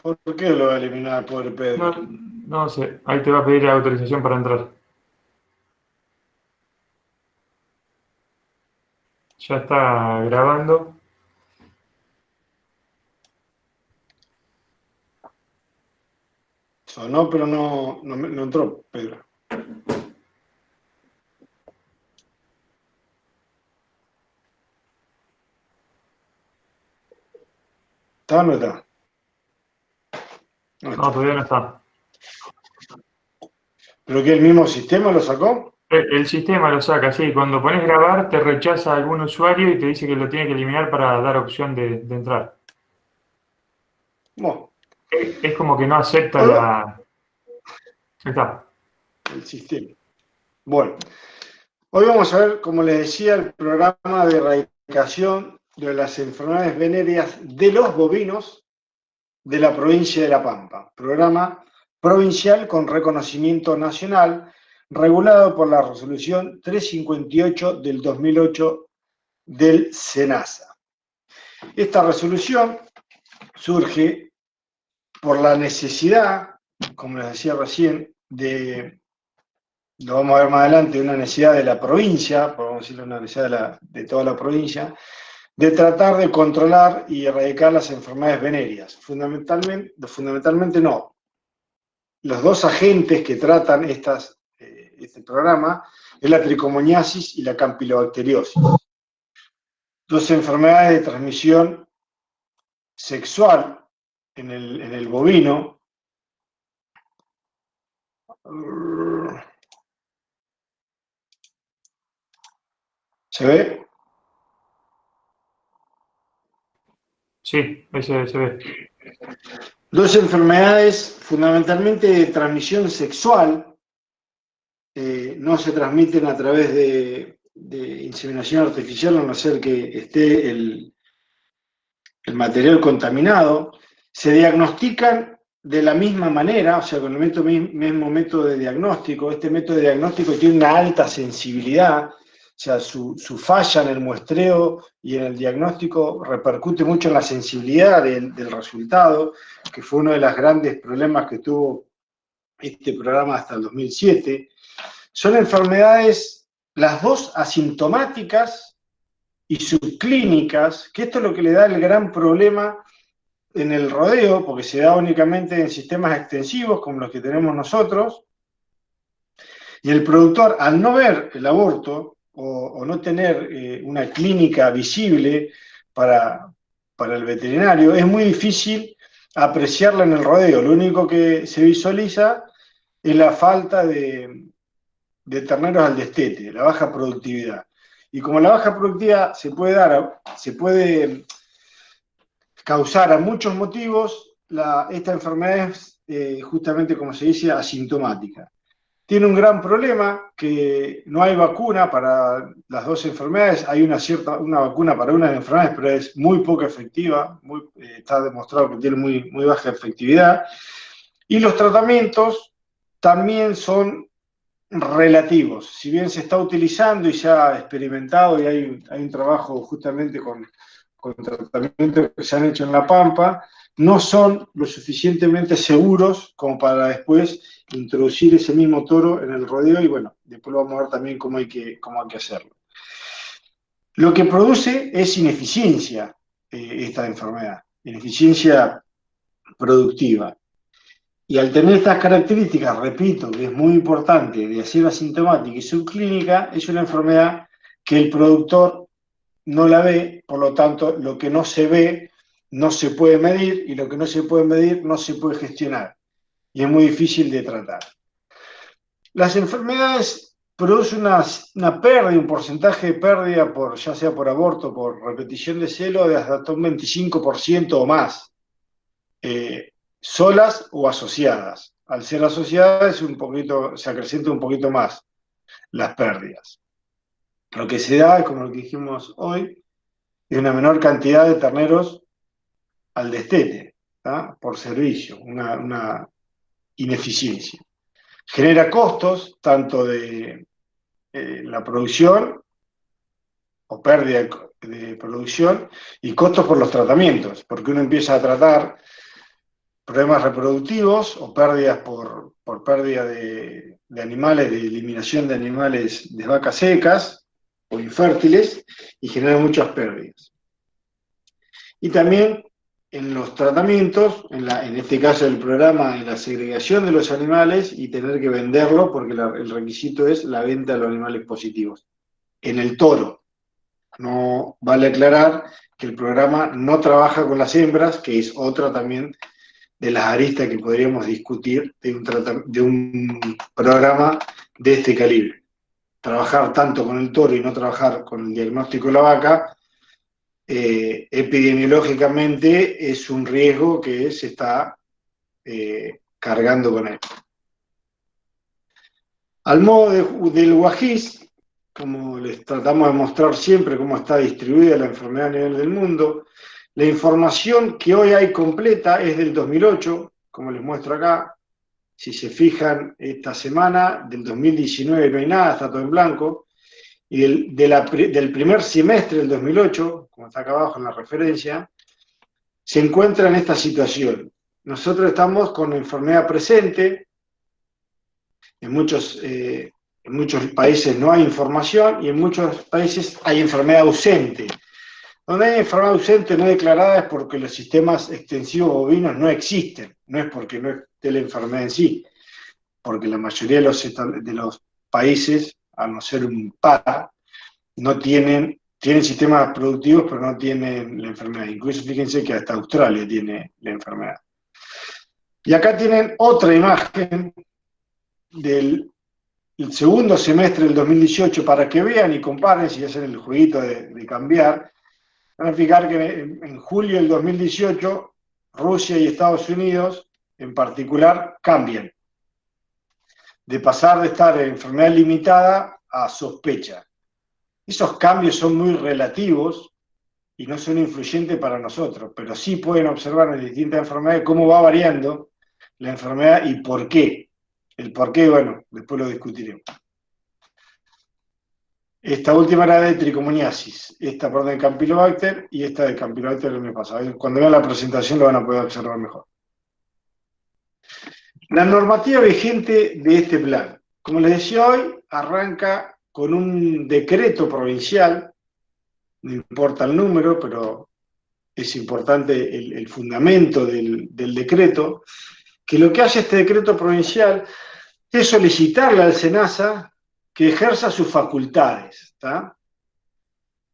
¿Por qué lo va a eliminar, pobre No, Pedro? no sé, ahí te va a pedir autorización para entrar. Ya está grabando. Sonó, pero no entró, Pedro. ¿Está o no está? No No, está. todavía no está. ¿Pero que el mismo sistema lo sacó? El sistema lo saca, sí. Cuando pones grabar, te rechaza algún usuario y te dice que lo tiene que eliminar para dar opción de entrar. Bueno, Es como que no acepta hoy la. Ahí está. el sistema. Bueno, hoy vamos a ver, como les decía, el programa de erradicación de las enfermedades venéreas de los bovinos de la provincia de La Pampa. Programa provincial con reconocimiento nacional, regulado por la resolución 358 del 2008 del SENASA. Esta resolución surge por la necesidad, como les decía recién, lo vamos a ver más adelante, una necesidad de la provincia, podemos decirlo, una necesidad de toda la provincia, de tratar de controlar y erradicar las enfermedades venéreas. Fundamentalmente no. Los dos agentes que tratan este programa es la tricomoniasis y la campilobacteriosis. Dos enfermedades de transmisión sexual en el bovino. ¿Se ve? Sí, ahí se ve. Dos enfermedades fundamentalmente de transmisión sexual, no se transmiten a través de inseminación artificial, a no ser que esté el material contaminado. Se diagnostican de la misma manera, o sea, con el mismo método de diagnóstico. Este método de diagnóstico tiene una alta sensibilidad, o sea, su falla en el muestreo y en el diagnóstico repercute mucho en la sensibilidad del resultado, que fue uno de los grandes problemas que tuvo este programa hasta el 2007. Son enfermedades, las dos asintomáticas y subclínicas, que esto es lo que le da el gran problema en el rodeo, porque se da únicamente en sistemas extensivos como los que tenemos nosotros, y el productor, al no ver el aborto o no tener una clínica visible para, para el veterinario, es muy difícil apreciarla en el rodeo. Lo único que se visualiza es la falta de terneros al destete, la baja productividad. Y como la baja productividad se puede causar a muchos motivos, esta enfermedad es justamente, como se dice, asintomática. Tiene un gran problema que no hay vacuna para las dos enfermedades. Hay una vacuna para una de las enfermedades, pero es muy poco efectiva. Está demostrado que tiene muy baja efectividad. Y los tratamientos también son relativos. Si bien se está utilizando y se ha experimentado y hay un trabajo justamente con tratamientos que se han hecho en La Pampa, no son lo suficientemente seguros como para después introducir ese mismo toro en el rodeo y bueno, después lo vamos a ver también cómo hay que hacerlo. Lo que produce es ineficiencia esta enfermedad, ineficiencia productiva. Y al tener estas características, repito, que es muy importante, de ser asintomática y subclínica, es una enfermedad que el productor no la ve, por lo tanto, lo que no se ve no se puede medir y lo que no se puede medir no se puede gestionar y es muy difícil de tratar. Las enfermedades producen una pérdida, un porcentaje de pérdida, ya sea por aborto o por repetición de celo, de hasta un 25% o más, solas o asociadas. Al ser asociadas se acrecenta un poquito más las pérdidas. Lo que se da, como lo que dijimos hoy, es una menor cantidad de terneros al destete, ¿tá? Por servicio, una ineficiencia. Genera costos tanto de la producción o pérdida de producción y costos por los tratamientos, porque uno empieza a tratar problemas reproductivos o pérdidas por pérdida de animales, de eliminación de animales de vacas secas o infértiles, y genera muchas pérdidas. Y también en los tratamientos, en este caso el programa, en la segregación de los animales y tener que venderlo, porque el requisito es la venta de los animales positivos. En el toro, no vale aclarar que el programa no trabaja con las hembras, que es otra también de las aristas que podríamos discutir de un programa de este calibre. Trabajar tanto con el toro y no trabajar con el diagnóstico de la vaca, epidemiológicamente es un riesgo que se está cargando con él. Al modo del Guajís, como les tratamos de mostrar siempre cómo está distribuida la enfermedad a nivel del mundo, la información que hoy hay completa es del 2008, como les muestro acá. Si se fijan, esta semana, del 2019 no hay nada, está todo en blanco. Y del primer semestre del 2008, como está acá abajo en la referencia, se encuentra en esta situación. Nosotros estamos con enfermedad presente, en muchos países no hay información y en muchos países hay enfermedad ausente. Donde hay enfermedad ausente no declarada es porque los sistemas extensivos bovinos no existen, no es porque no esté la enfermedad en sí, porque la mayoría de los países, a no ser un par, no tienen sistemas productivos, pero no tienen la enfermedad. Incluso fíjense que hasta Australia tiene la enfermedad. Y acá tienen otra imagen del segundo semestre del 2018 para que vean y comparen, si hacen el jueguito de cambiar. Van a fijar que en julio del 2018 Rusia y Estados Unidos en particular cambian de pasar de estar en enfermedad limitada a sospecha. Esos cambios son muy relativos y no son influyentes para nosotros, pero sí pueden observar en distintas enfermedades cómo va variando la enfermedad y por qué. El por qué, bueno, después lo discutiremos. Esta última era de tricomoniasis, esta, perdón, de Campylobacter y esta de Campylobacter del mes pasado. Cuando vean la presentación lo van a poder observar mejor. La normativa vigente de este plan, como les decía hoy, arranca con un decreto provincial, no importa el número, pero es importante el fundamento del decreto, que lo que hace este decreto provincial es solicitarle al SENASA que ejerza sus facultades, ¿tá?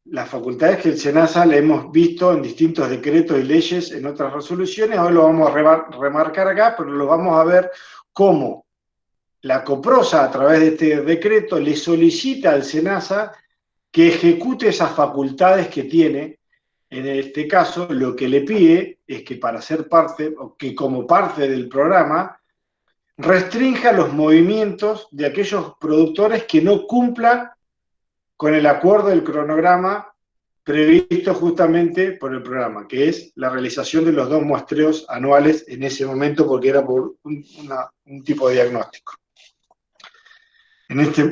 Las facultades que el SENASA le hemos visto en distintos decretos y leyes en otras resoluciones, hoy lo vamos a remarcar acá, pero lo vamos a ver cómo la COPROSA, a través de este decreto, le solicita al SENASA que ejecute esas facultades que tiene. En este caso, lo que le pide es que para ser parte, o que como parte del programa, restrinja los movimientos de aquellos productores que no cumplan con el acuerdo del cronograma previsto justamente por el programa, que es la realización de los 2 muestreos anuales en ese momento, porque era por un tipo de diagnóstico.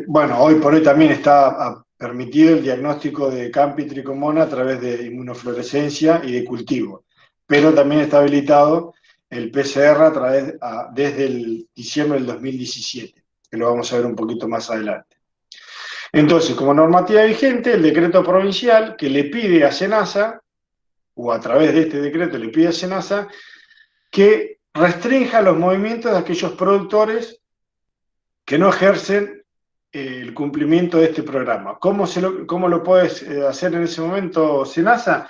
Bueno, hoy por hoy también está permitido el diagnóstico de Campi tricomona a través de inmunofluorescencia y de cultivo, pero también está habilitado el PCR desde el diciembre del 2017, que lo vamos a ver un poquito más adelante. Entonces, como normativa vigente, el decreto provincial que le pide a SENASA, o a través de este decreto le pide a SENASA, que restrinja los movimientos de aquellos productores que no ejercen el cumplimiento de este programa. ¿Cómo lo puedes hacer en ese momento, SENASA?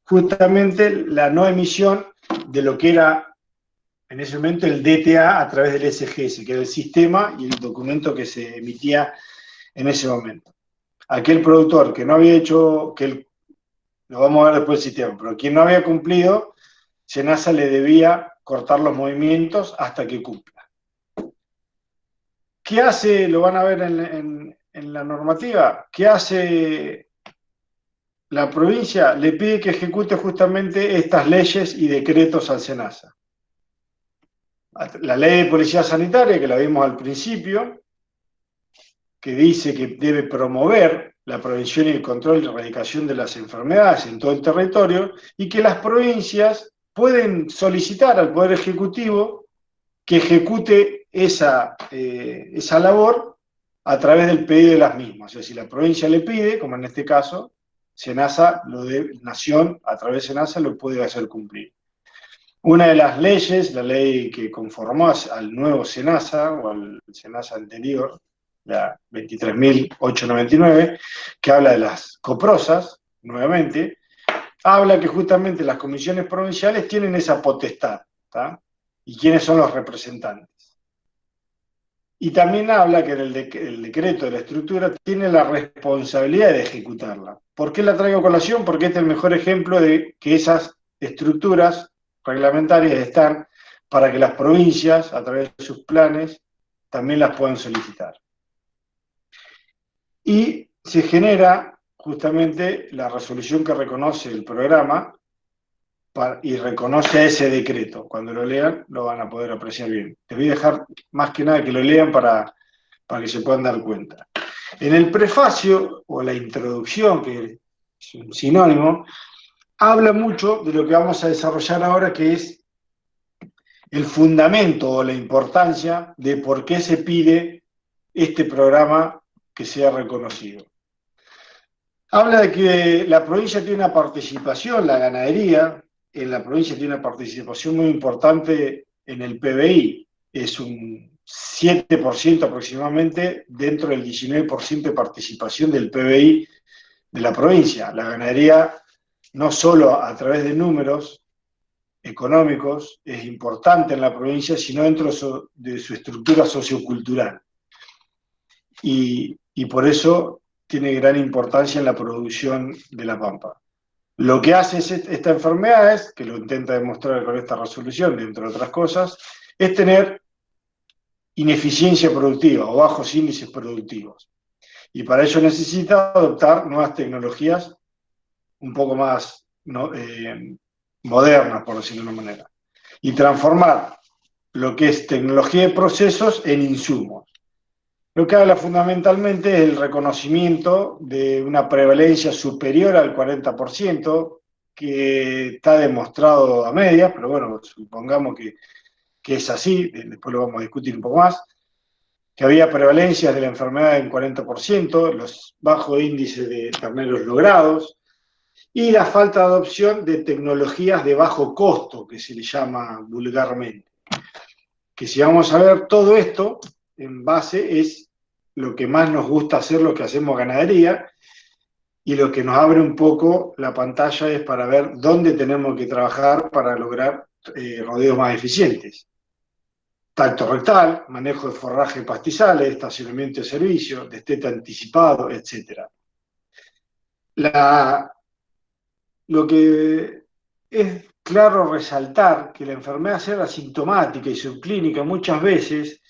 Justamente la no emisión de lo que era en ese momento el DTA a través del SGS, que era el sistema y el documento que se emitía en ese momento. Aquel productor que no había hecho, lo vamos a ver después del sistema, pero quien no había cumplido, SENASA le debía cortar los movimientos hasta que cumpla. ¿Qué hace? Lo van a ver en la normativa. ¿Qué hace la provincia? Le pide que ejecute justamente estas leyes y decretos al SENASA. La ley de policía sanitaria, que la vimos al principio, que dice que debe promover la prevención y el control y erradicación de las enfermedades en todo el territorio, y que las provincias pueden solicitar al Poder Ejecutivo que ejecute esa labor a través del pedido de las mismas. O sea, si la provincia le pide, como en este caso, SENASA, Nación, a través de SENASA, lo puede hacer cumplir. Una de las leyes, la ley que conformó al nuevo SENASA, o al SENASA anterior, la 23.899, que habla de las coprosas, nuevamente, habla que justamente las comisiones provinciales tienen esa potestad, ¿tá? ¿Y quiénes son los representantes? Y también habla que el decreto de la estructura tiene la responsabilidad de ejecutarla. ¿Por qué la traigo a colación? Porque este es el mejor ejemplo de que esas estructuras reglamentarias están para que las provincias, a través de sus planes, también las puedan solicitar. Y se genera justamente la resolución que reconoce el programa y reconoce ese decreto. Cuando lo lean, lo van a poder apreciar bien. Les voy a dejar más que nada que lo lean para que se puedan dar cuenta. En el prefacio, o la introducción, que es un sinónimo, habla mucho de lo que vamos a desarrollar ahora, que es el fundamento o la importancia de por qué se pide este programa que sea reconocido. Habla de que la provincia tiene una participación, la ganadería en la provincia tiene una participación muy importante en el PBI, es un 7% aproximadamente dentro del 19% de participación del PBI de la provincia. La ganadería, no solo a través de números económicos, es importante en la provincia, sino dentro de su estructura sociocultural. Y por eso tiene gran importancia en la producción de la pampa. Lo que hace esta enfermedad es, que lo intenta demostrar con esta resolución, entre otras cosas, es tener ineficiencia productiva o bajos índices productivos. Y para ello necesita adoptar nuevas tecnologías un poco más modernas, por decirlo de una manera, y transformar lo que es tecnología de procesos en insumos. Lo que habla fundamentalmente es el reconocimiento de una prevalencia superior al 40%, que está demostrado a medias, pero bueno, supongamos que es así, después lo vamos a discutir un poco más, que había prevalencias de la enfermedad en 40%, los bajos índices de terneros logrados, y la falta de adopción de tecnologías de bajo costo, que se le llama vulgarmente. Que si vamos a ver todo esto, en base es lo que más nos gusta hacer, lo que hacemos ganadería, y lo que nos abre un poco la pantalla es para ver dónde tenemos que trabajar para lograr rodeos más eficientes. Tacto rectal, manejo de forraje pastizales, estacionamiento de servicio, destete anticipado, etc. Lo que es claro resaltar que la enfermedad ser asintomática y subclínica muchas veces,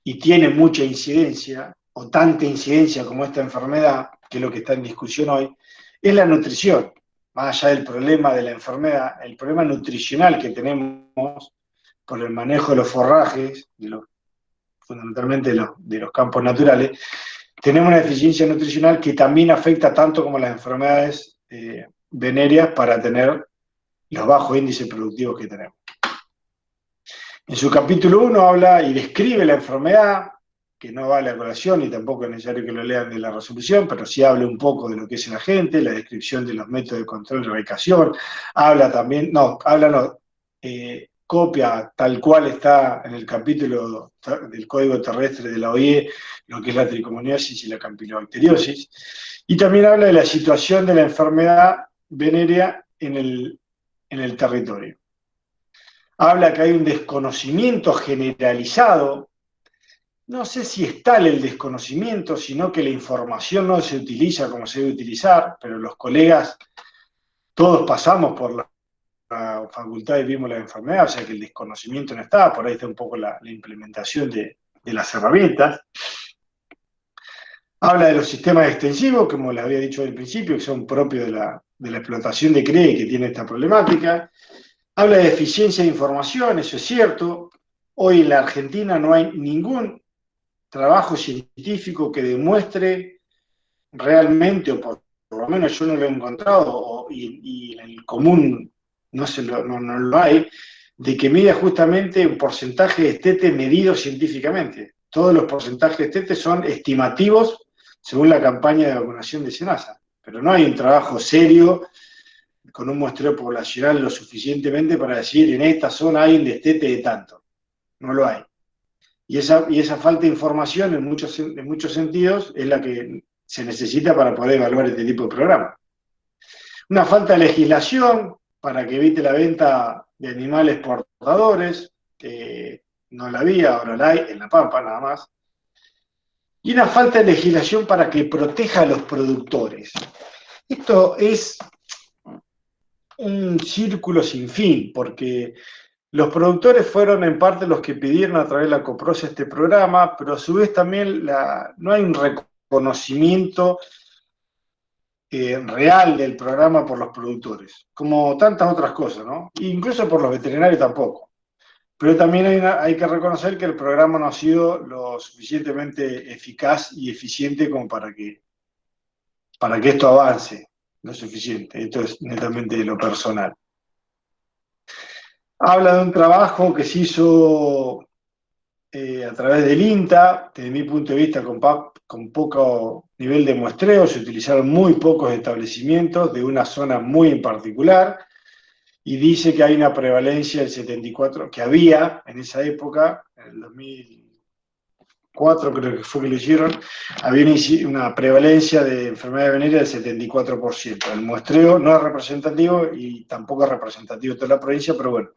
y tiene mucha incidencia, o tanta incidencia como esta enfermedad, que es lo que está en discusión hoy, es la nutrición. Más allá del problema de la enfermedad, el problema nutricional que tenemos por el manejo de los forrajes, fundamentalmente de los campos naturales, tenemos una deficiencia nutricional que también afecta tanto como las enfermedades venéreas para tener los bajos índices productivos que tenemos. En su capítulo 1 habla y describe la enfermedad, que no vale a colación y tampoco es necesario que lo lean de la resolución, pero sí habla un poco de lo que es el agente, la descripción de los métodos de control y erradicación, copia tal cual está en el capítulo del Código Terrestre de la OIE, lo que es la tricomoniosis y la campilobacteriosis, y también habla de la situación de la enfermedad venérea en el territorio. Habla que hay un desconocimiento generalizado, no sé si es tal el desconocimiento, sino que la información no se utiliza como se debe utilizar, pero los colegas, todos pasamos por la facultad y vimos la enfermedad, o sea que el desconocimiento no está, por ahí está un poco la implementación de las herramientas. Habla de los sistemas extensivos, como les había dicho al principio, que son propios de la explotación de cría y que tiene esta problemática. Habla de eficiencia de información, eso es cierto. Hoy en la Argentina no hay ningún trabajo científico que demuestre realmente, o por lo menos yo no lo he encontrado, y en el común no lo hay, de que mida justamente un porcentaje de estete medido científicamente. Todos los porcentajes de estete son estimativos según la campaña de vacunación de SENASA, pero no hay un trabajo serio con un muestreo poblacional lo suficientemente para decir en esta zona hay un destete de tanto. No lo hay. Y esa falta de información en muchos sentidos es la que se necesita para poder evaluar este tipo de programa. Una falta de legislación para que evite la venta de animales portadores, que no la había, ahora la hay, en La Pampa nada más. Y una falta de legislación para que proteja a los productores. Esto es un círculo sin fin, porque los productores fueron en parte los que pidieron a través de la COPROSA este programa, pero a su vez también no hay un reconocimiento real del programa por los productores, como tantas otras cosas, ¿no? Incluso por los veterinarios tampoco. Pero también hay que reconocer que el programa no ha sido lo suficientemente eficaz y eficiente como para que esto avance lo suficiente. Esto es netamente de lo personal. Habla de un trabajo que se hizo a través del INTA, desde mi punto de vista con poco nivel de muestreo, se utilizaron muy pocos establecimientos de una zona muy en particular, y dice que hay una prevalencia del 74%, que había en esa época, en el 2004 creo que fue que lo hicieron, había una prevalencia de enfermedad venérea del 74%. El muestreo no es representativo y tampoco es representativo de toda la provincia, pero bueno,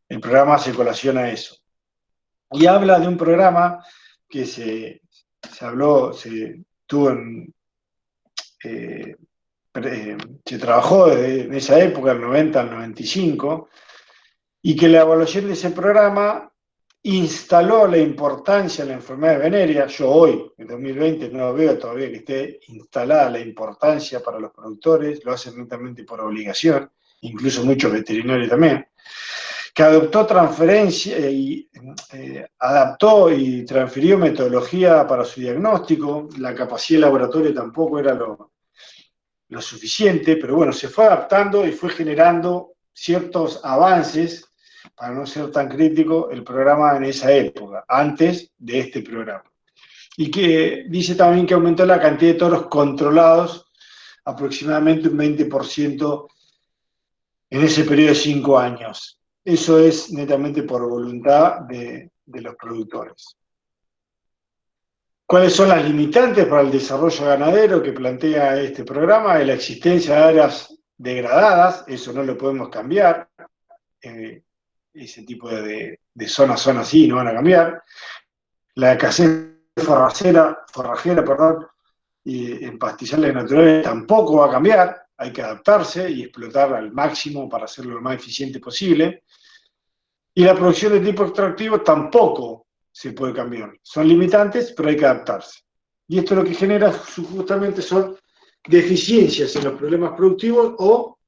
el programa se colaciona a eso. Y habla de un programa que se trabajó en esa época, del 90 al 95, y que la evaluación de ese programa instaló la importancia de la enfermedad venérea. Yo hoy, en 2020, no veo todavía que esté instalada la importancia para los productores, lo hacen netamente por obligación, incluso muchos veterinarios también, que adoptó adaptó y transfirió metodología para su diagnóstico. La capacidad de laboratorio tampoco era lo suficiente, pero bueno, se fue adaptando y fue generando ciertos avances, para no ser tan crítico, el programa en esa época, antes de este programa. Y que dice también que aumentó la cantidad de toros controlados aproximadamente un 20% en ese periodo de 5 años. Eso es netamente por voluntad de los productores. ¿Cuáles son las limitantes para el desarrollo ganadero que plantea este programa? La existencia de áreas degradadas, eso no lo podemos cambiar. Ese tipo de zonas son así, no van a cambiar. La escasez forrajera, y en pastizales naturales tampoco va a cambiar. Hay que adaptarse y explotar al máximo para hacerlo lo más eficiente posible. Y la producción de tipo extractivo tampoco se puede cambiar. Son limitantes, pero hay que adaptarse. Y esto lo que genera justamente son deficiencias en los problemas productivos o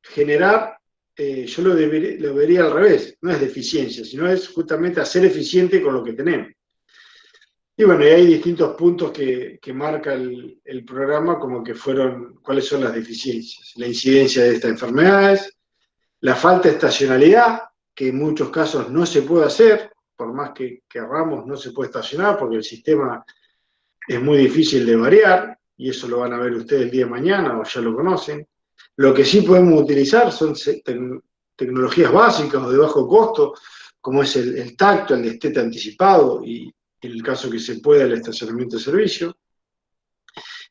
generar, yo lo vería al revés, no es deficiencia, sino es justamente hacer eficiente con lo que tenemos. Y bueno, y hay distintos puntos que marca el programa, como que fueron, cuáles son las deficiencias. La incidencia de estas enfermedades, la falta de estacionalidad, que en muchos casos no se puede hacer, por más que querramos, no se puede estacionar, porque el sistema es muy difícil de variar, y eso lo van a ver ustedes el día de mañana, o ya lo conocen. Lo que sí podemos utilizar son tecnologías básicas o de bajo costo, como es el tacto, el destete anticipado, y en el caso que se pueda, el estacionamiento de servicio.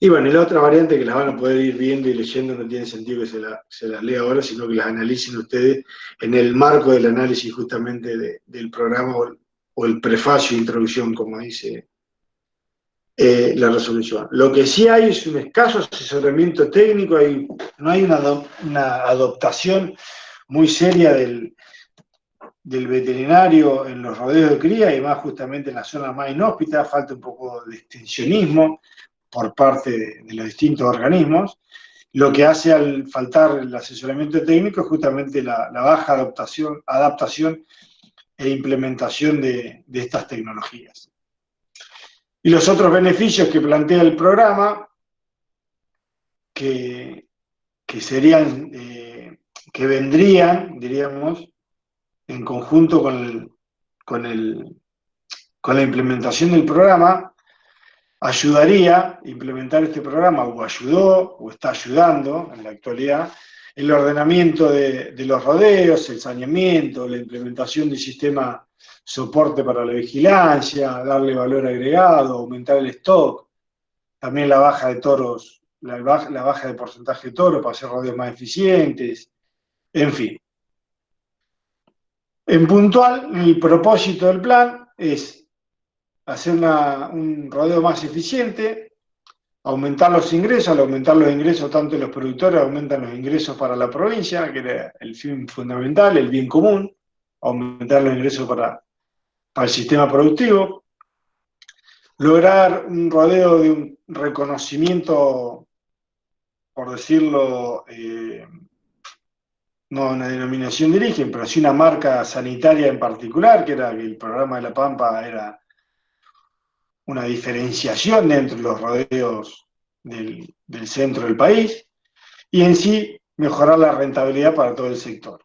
Y bueno, y la otra variante que las van a poder ir viendo y leyendo, no tiene sentido que se las lea ahora, sino que las analicen ustedes en el marco del análisis justamente del programa o el prefacio, introducción, como dice la resolución. Lo que sí hay es un escaso asesoramiento técnico, no hay una adoptación muy seria del veterinario en los rodeos de cría, y más justamente en la zona más inhóspita, falta un poco de extensionismo por parte de los distintos organismos. Lo que hace al faltar el asesoramiento técnico es justamente la baja adaptación e implementación de estas tecnologías. Y los otros beneficios que plantea el programa, que serían que vendrían, diríamos, en conjunto con la implementación del programa, ayudaría a implementar este programa, o ayudó, o está ayudando en la actualidad, el ordenamiento de los rodeos, el saneamiento, la implementación del sistema soporte para la vigilancia, darle valor agregado, aumentar el stock, también la baja de toros, la baja de porcentaje de toros para hacer rodeos más eficientes, en fin. En puntual, el propósito del plan es hacer un rodeo más eficiente, aumentar los ingresos. Al aumentar los ingresos, tanto los productores aumentan los ingresos para la provincia, que era el fin fundamental, el bien común, aumentar los ingresos para el sistema productivo, lograr un rodeo de un reconocimiento, por decirlo, no una denominación de origen, pero sí una marca sanitaria en particular, que era que el programa de La Pampa era una diferenciación dentro de los rodeos del centro del país, y en sí mejorar la rentabilidad para todo el sector.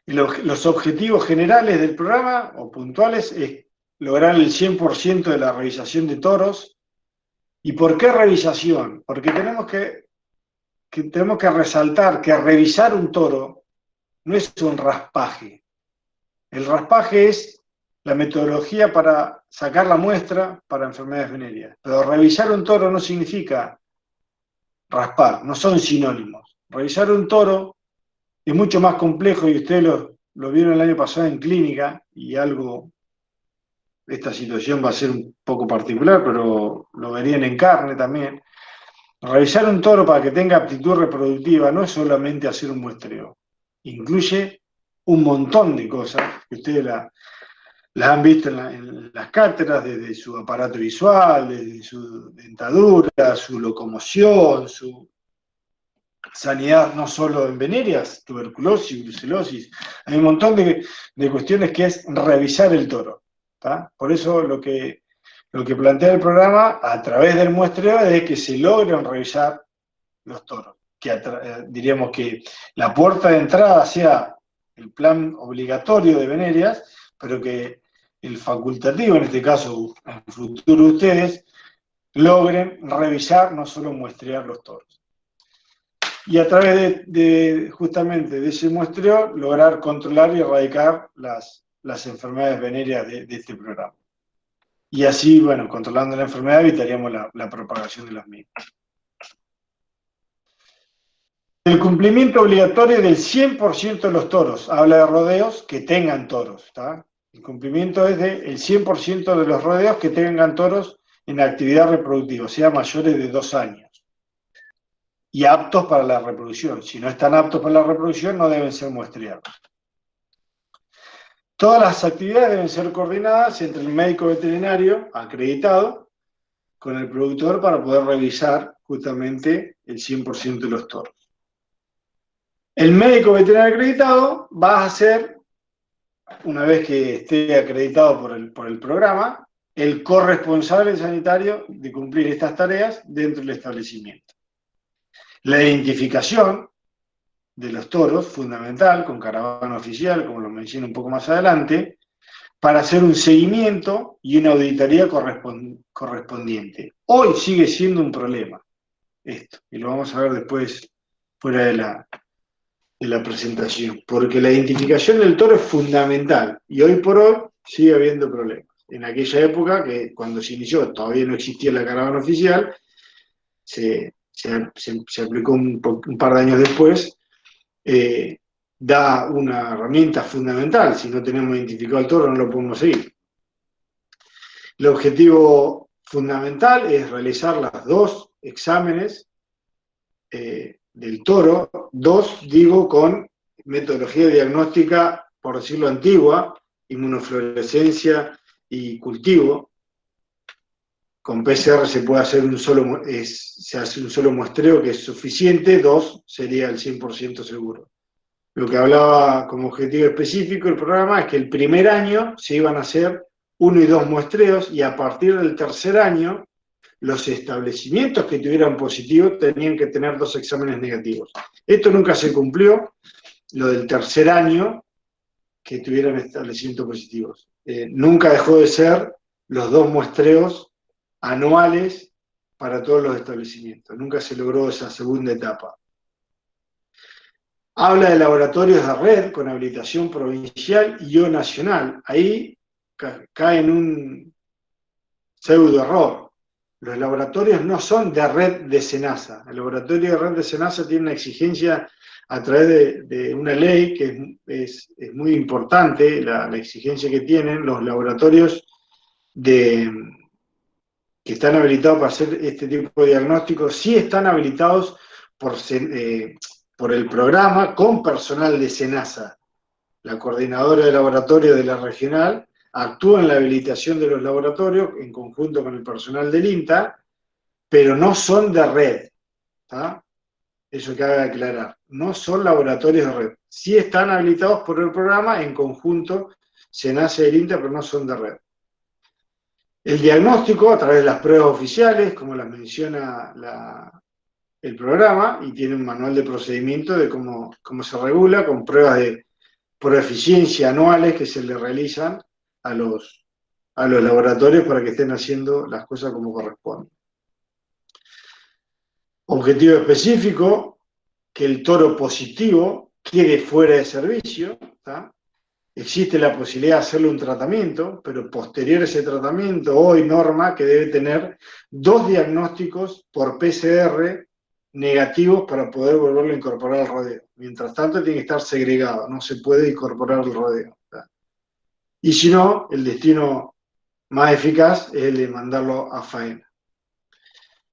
Y los objetivos generales del programa, o puntuales, es lograr el 100% de la revisación de toros. ¿Y por qué revisación? Porque tenemos que resaltar que revisar un toro no es un raspaje. El raspaje es la metodología para sacar la muestra para enfermedades venéreas. Pero revisar un toro no significa raspar, no son sinónimos. Revisar un toro es mucho más complejo, y ustedes lo vieron el año pasado en clínica, y esta situación va a ser un poco particular, pero lo verían en carne también. Revisar un toro para que tenga aptitud reproductiva no es solamente hacer un muestreo, incluye un montón de cosas que ustedes las han visto en las cátedras, desde su aparato visual, desde su dentadura, su locomoción, su sanidad no solo en venéreas, tuberculosis, brucelosis. Hay un montón de cuestiones que es revisar el toro, ¿tá? Por eso lo que plantea el programa a través del muestreo es que se logren revisar los toros. Diríamos que la puerta de entrada sea el plan obligatorio de venéreas, pero que el facultativo, en este caso en el futuro ustedes, logren revisar, no solo muestrear los toros. Y a través justamente de ese muestreo, lograr controlar y erradicar las enfermedades venéreas de este programa. Y así, bueno, controlando la enfermedad evitaríamos la propagación de las mismas. El cumplimiento obligatorio del 100% de los toros. Habla de rodeos que tengan toros, ¿está? El cumplimiento es del 100% de los rodeos que tengan toros en actividad reproductiva, o sea, mayores de 2 años. Y aptos para la reproducción. Si no están aptos para la reproducción, no deben ser muestreados. Todas las actividades deben ser coordinadas entre el médico veterinario acreditado con el productor para poder revisar justamente el 100% de los toros. El médico veterinario acreditado va a ser, una vez que esté acreditado por el programa, el corresponsable sanitario de cumplir estas tareas dentro del establecimiento. La identificación de los toros, fundamental, con caravana oficial, como lo menciono un poco más adelante, para hacer un seguimiento y una auditoría correspondiente. Hoy sigue siendo un problema esto, y lo vamos a ver después fuera de la presentación, porque la identificación del toro es fundamental, y hoy por hoy sigue habiendo problemas. En aquella época, que cuando se inició todavía no existía la caravana oficial, se aplicó un par de años después, da una herramienta fundamental. Si no tenemos identificado al toro, no lo podemos seguir. El objetivo fundamental es realizar las 2 exámenes del toro, 2, digo, con metodología diagnóstica, por decirlo antigua, inmunofluorescencia y cultivo. Con PCR se puede hacer se hace un solo muestreo, que es suficiente, 2 sería el 100% seguro. Lo que hablaba como objetivo específico el programa es que el primer año se iban a hacer 1 y 2 muestreos, y a partir del tercer año los establecimientos que tuvieran positivo tenían que tener 2 exámenes negativos. Esto nunca se cumplió, lo del tercer año, que tuvieran establecimientos positivos. Nunca dejó de ser los 2 muestreos anuales para todos los establecimientos. Nunca se logró esa segunda etapa. Habla de laboratorios de red con habilitación provincial y o nacional. Ahí cae en un pseudo error. Los laboratorios no son de red de SENASA. El laboratorio de red de SENASA tiene una exigencia a través de una ley que es muy importante, la exigencia que tienen los laboratorios que están habilitados para hacer este tipo de diagnósticos, sí están habilitados por el programa con personal de SENASA. La coordinadora de laboratorio de la regional actúa en la habilitación de los laboratorios en conjunto con el personal del INTA, pero no son de red. ¿Tá? Eso cabe aclarar. No son laboratorios de red. Sí están habilitados por el programa en conjunto, SENASA y el INTA, pero no son de red. El diagnóstico a través de las pruebas oficiales, como las menciona el programa, y tiene un manual de procedimiento de cómo se regula, con pruebas de eficiencia anuales que se le realizan a los laboratorios para que estén haciendo las cosas como corresponde. Objetivo específico, que el toro positivo quede fuera de servicio. ¿Tá? Existe la posibilidad de hacerle un tratamiento, pero posterior a ese tratamiento, hoy norma que debe tener 2 diagnósticos por PCR negativos para poder volverlo a incorporar al rodeo. Mientras tanto, tiene que estar segregado, no se puede incorporar al rodeo. ¿Tá? Y si no, el destino más eficaz es el de mandarlo a faena.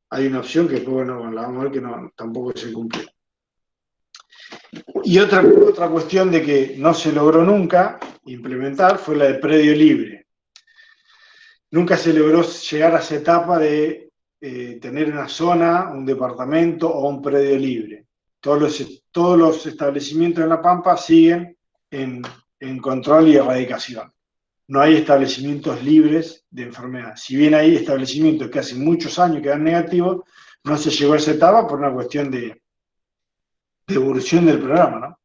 Hay una opción que después, bueno, la vamos a ver que tampoco se cumplió. Y otra cuestión de que no se logró nunca implementar fue la de predio libre. Nunca se logró llegar a esa etapa de tener una zona, un departamento o un predio libre. Todos los establecimientos en La Pampa siguen en control y erradicación. No hay establecimientos libres de enfermedad. Si bien hay establecimientos que hace muchos años que dan negativos, no se llegó a esa etapa por una cuestión de evolución del programa, ¿no?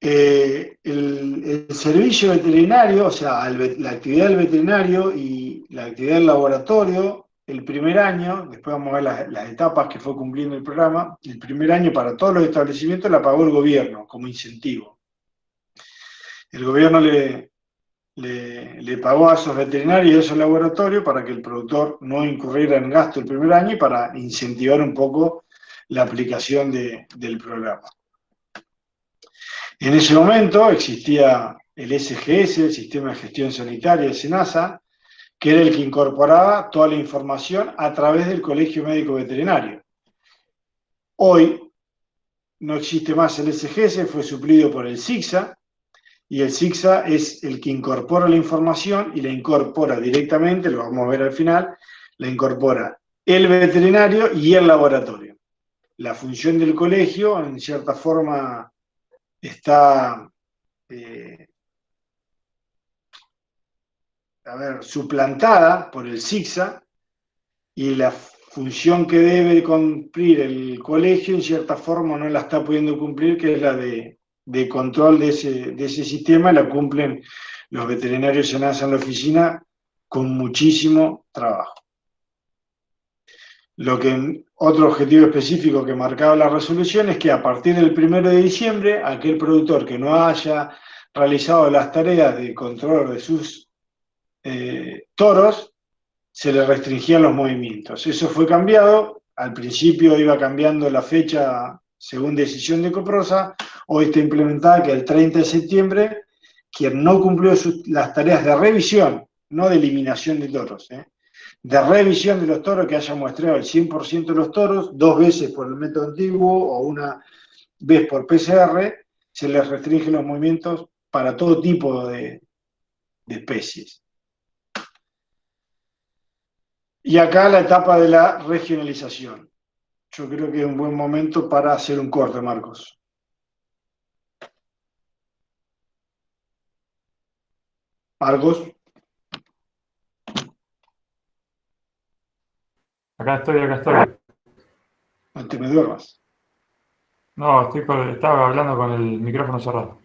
El servicio veterinario, o sea, la actividad del veterinario y la actividad del laboratorio, el primer año, después vamos a ver las etapas que fue cumpliendo el programa, el primer año para todos los establecimientos la pagó el gobierno como incentivo. El gobierno le pagó a esos veterinarios y a esos laboratorios para que el productor no incurriera en gasto el primer año y para incentivar un poco la aplicación del programa. En ese momento existía el SGS, el Sistema de Gestión Sanitaria de SENASA, que era el que incorporaba toda la información a través del Colegio Médico Veterinario. Hoy no existe más el SGS, fue suplido por el SIGSA, y el SIGSA es el que incorpora la información y la incorpora directamente, lo vamos a ver al final, la incorpora el veterinario y el laboratorio. La función del colegio, en cierta forma, está suplantada por el SIGSA, y la función que debe cumplir el colegio, en cierta forma, no la está pudiendo cumplir, que es la de control de ese sistema, la cumplen los veterinarios SENASA en la oficina con muchísimo trabajo. Otro objetivo específico que marcaba la resolución es que a partir del 1 de diciembre, aquel productor que no haya realizado las tareas de control de sus toros, se le restringían los movimientos. Eso fue cambiado, al principio iba cambiando la fecha según decisión de Coprosa, hoy está implementada que el 30 de septiembre, quien no cumplió las tareas de revisión, no de eliminación de toros, de revisión de los toros, que haya muestreado el 100% de los toros, 2 veces por el método antiguo o una vez por PCR, se les restringen los movimientos para todo tipo de especies. Y acá la etapa de la regionalización. Yo creo que es un buen momento para hacer un corte, Marcos. Marcos. Acá estoy, acá estoy. No te me duermas. No, estaba hablando con el micrófono cerrado.